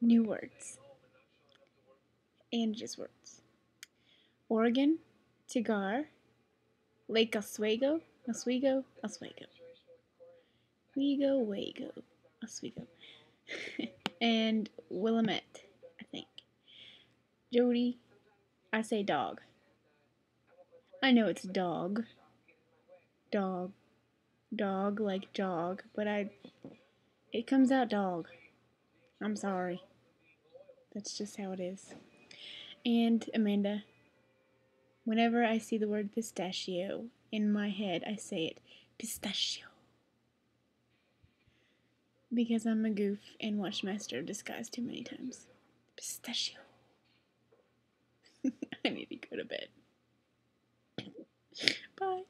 new words and just words. Oregon, cigar, Lake Oswego, Oswego, Oswego, Wego, Wago, Oswego, and Willamette, I think. Jody, I say dog. I know it's dog, dog, dog like jog, but it comes out dog. I'm sorry. That's just how it is. And Amanda, whenever I see the word pistachio in my head, I say it pistachio. Because I'm a goof and watched Master of Disguise too many times. Pistachio. I need to go to bed. Bye.